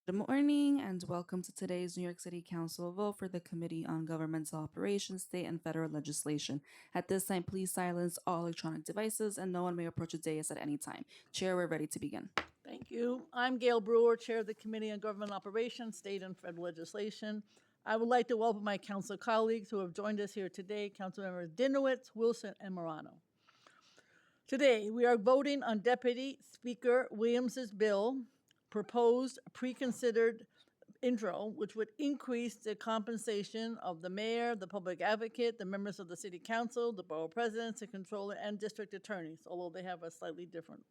Good morning and welcome to today's New York City Council vote for the Committee on Governmental Operations, State and Federal Legislation. At this time, please silence all electronic devices and no one may approach the dais at any time. Chair, we're ready to begin. Thank you. I'm Gail Brewer, Chair of the Committee on Government Operations, State and Federal Legislation. I would like to welcome my council colleagues who have joined us here today, Councilmembers Dinowitz, Wilson, and Morano. Today, we are voting on Deputy Speaker Williams's bill, proposed pre-considered intro, which would increase the compensation of the mayor, the public advocate, the members of the city council, the borough presidents, the controller, and district attorneys, although they have a slightly different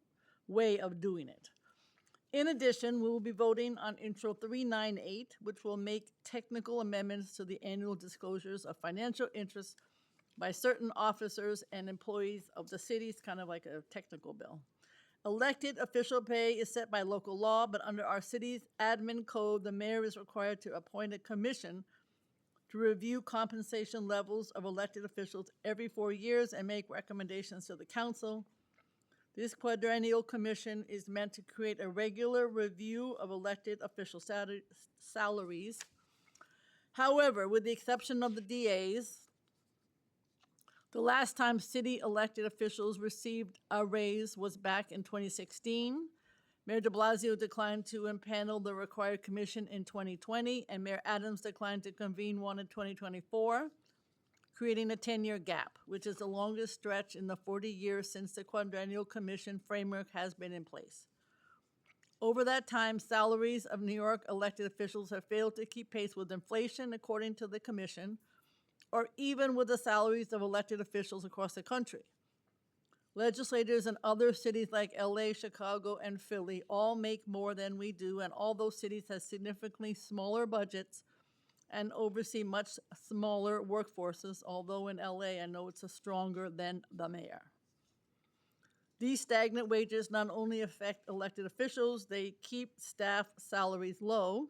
way of doing it. In addition, we will be voting on Intro 398, which will make technical amendments to the annual disclosures of financial interests by certain officers and employees of the city. It's kind of like a technical bill. Elected official pay is set by local law, but under our city's admin code, the mayor is required to appoint a commission to review compensation levels of elected officials every 4 years and make recommendations to the council. This quadrennial commission is meant to create a regular review of elected official salaries. However, with the exception of the DAs, the last time city elected officials received a raise was back in 2016. Mayor de Blasio declined to impanel the required commission in 2020, and Mayor Adams declined to convene one in 2024. Creating a 10-year gap, which is the longest stretch in the 40 years since the quadrennial commission framework has been in place. Over that time, salaries of New York elected officials have failed to keep pace with inflation, according to the commission, or even with the salaries of elected officials across the country. Legislators in other cities like LA, Chicago, and Philly all make more than we do, and all those cities have significantly smaller budgets and oversee much smaller workforces, although in LA I know it's stronger than the mayor. These stagnant wages not only affect elected officials, they keep staff salaries low.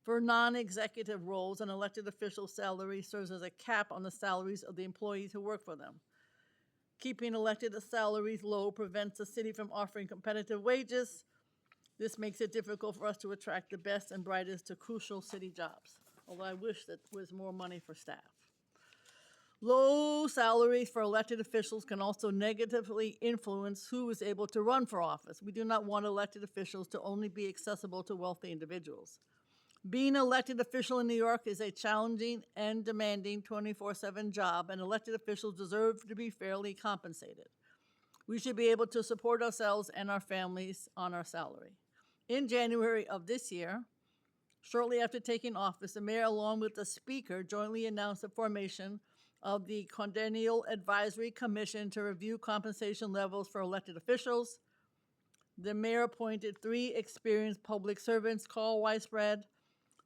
For non-executive roles, an elected official's salary serves as a cap on the salaries of the employees who work for them. Keeping elected salaries low prevents the city from offering competitive wages. This makes it difficult for us to attract the best and brightest to crucial city jobs, although I wish that there was more money for staff. Low salaries for elected officials can also negatively influence who is able to run for office. We do not want elected officials to only be accessible to wealthy individuals. Being an elected official in New York is a challenging and demanding 24/7 job, and elected officials deserve to be fairly compensated. We should be able to support ourselves and our families on our salary. In January of this year, shortly after taking office, the mayor, along with the speaker, jointly announced the formation of the Quadrennial Advisory Commission to review compensation levels for elected officials. The mayor appointed 3 experienced public servants, Carl Weisbrad,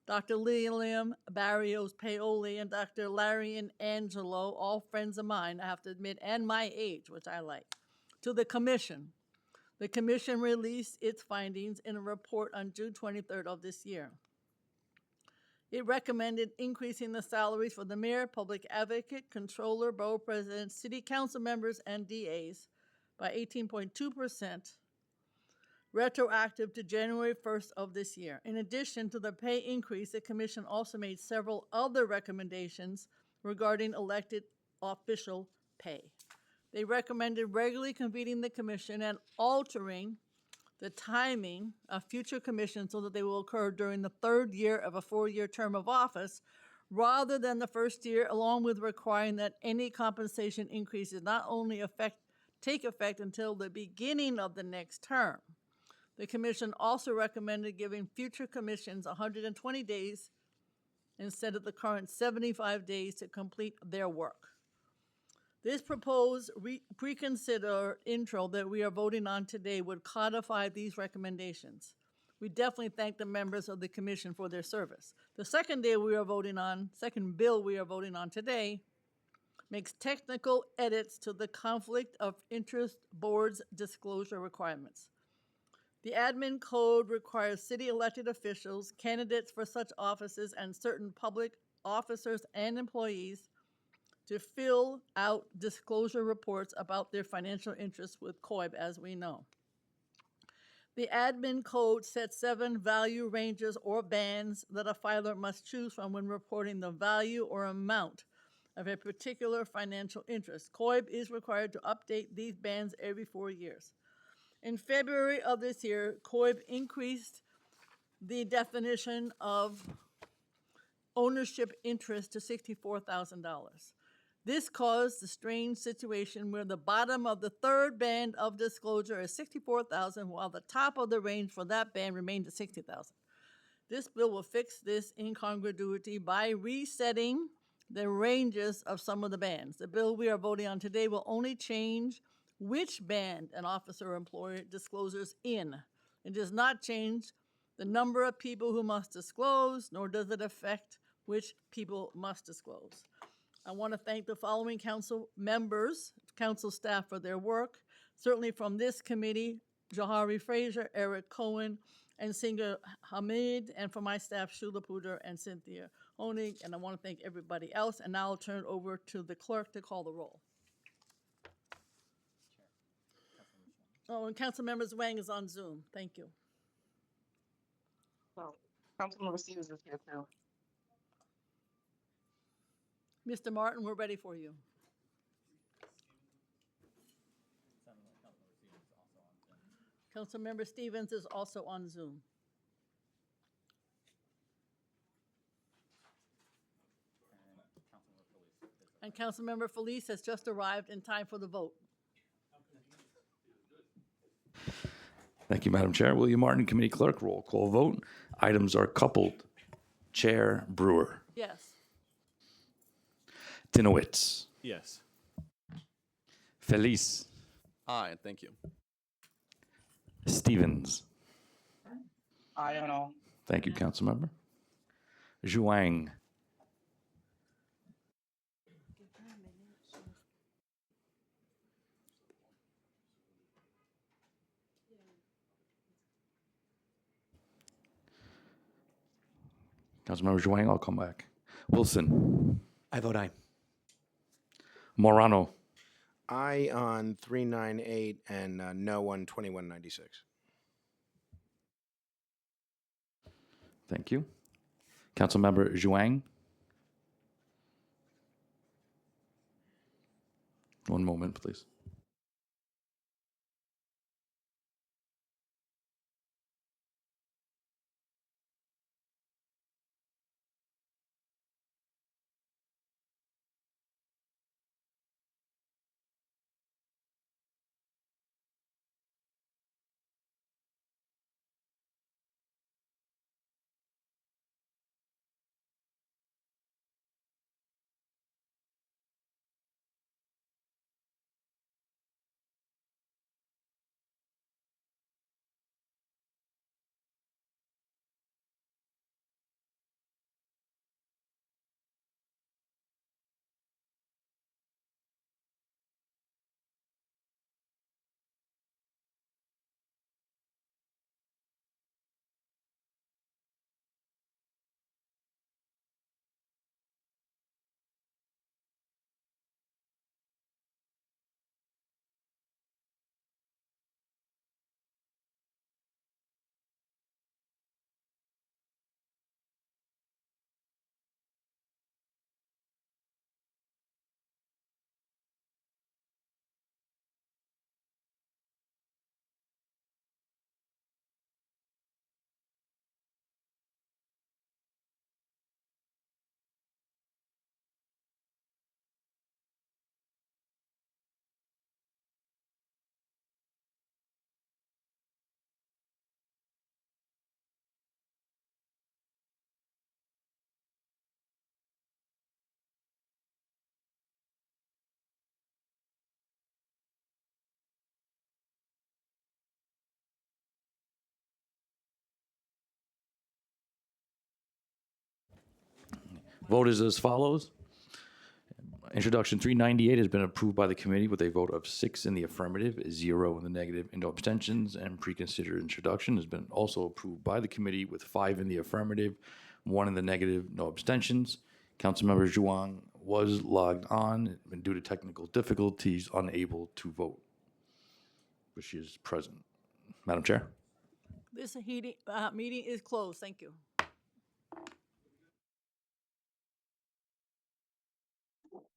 Dr. Lilium Barrios Paoli, and Dr. Larry and Angelo, all friends of mine, I have to admit, and my age, which I like, to the commission. The commission released its findings in a report on June 23rd of this year. It recommended increasing the salaries for the mayor, public advocate, controller, borough president, city council members, and DAs by 18.2%, retroactive to January 1st of this year. In addition to the pay increase, the commission also made several other recommendations regarding elected official pay. They recommended regularly convening the commission and altering the timing of future commissions so that they will occur during the 3rd year of a 4-year term of office rather than the 1st year, along with requiring that any compensation increases not only take effect until the beginning of the next term. The commission also recommended giving future commissions 120 days instead of the current 75 days to complete their work. This proposed pre-consider intro that we are voting on today would codify these recommendations. We definitely thank the members of the commission for their service. The second bill we are voting on today makes technical edits to the Conflict of Interest Board's disclosure requirements. The admin code requires city elected officials, candidates for such offices, and certain public officers and employees to fill out disclosure reports about their financial interests with COIB, as we know. The admin code sets 7 value ranges or bands that a filer must choose from when reporting the value or amount of a particular financial interest. COIB is required to update these bands every 4 years. In February of this year, COIB increased the definition of ownership interest to $64,000. This caused the strange situation where the bottom of the third band of disclosure is $64,000, while the top of the range for that band remained at $60,000. This bill will fix this incongruity by resetting the ranges of some of the bands. The bill we are voting on today will only change which band an officer or employer discloses in. It does not change the number of people who must disclose, nor does it affect which people must disclose. I want to thank the following council members, council staff for their work. Certainly from this committee, Jahari Frazier, Eric Cohen, and Singa Hamid, and for my staff, Shula Puder and Cynthia Honig, and I want to thank everybody else. And now I'll turn it over to the clerk to call the roll. Oh, and Councilmember Wang is on Zoom. Thank you. So, Councilmember Stevens is here too. Mr. Martin, we're ready for you. Councilmember Stevens is also on Zoom. And Councilmember Felice has just arrived in time for the vote. Thank you, Madam Chair. William Martin, Committee Clerk, roll call vote. Items are coupled. Chair Brewer. Yes. Dinowitz. Yes. Felice. Aye, thank you. Stevens. I don't know. Thank you, Councilmember. Zhuang. Councilmember Zhuang, I'll come back. Wilson. I vote aye. Morano. Aye on 398 and no on 2196. Thank you. Councilmember Zhuang. One moment, please. Vote is as follows. Introduction 398 has been approved by the committee with a vote of 6 in the affirmative, 0 in the negative, and no abstentions. And pre-considered introduction has been also approved by the committee with 5 in the affirmative, 1 in the negative, no abstentions. Councilmember Zhuang was logged on, and due to technical difficulties, unable to vote, but she is present. Madam Chair? This meeting is closed. Thank you.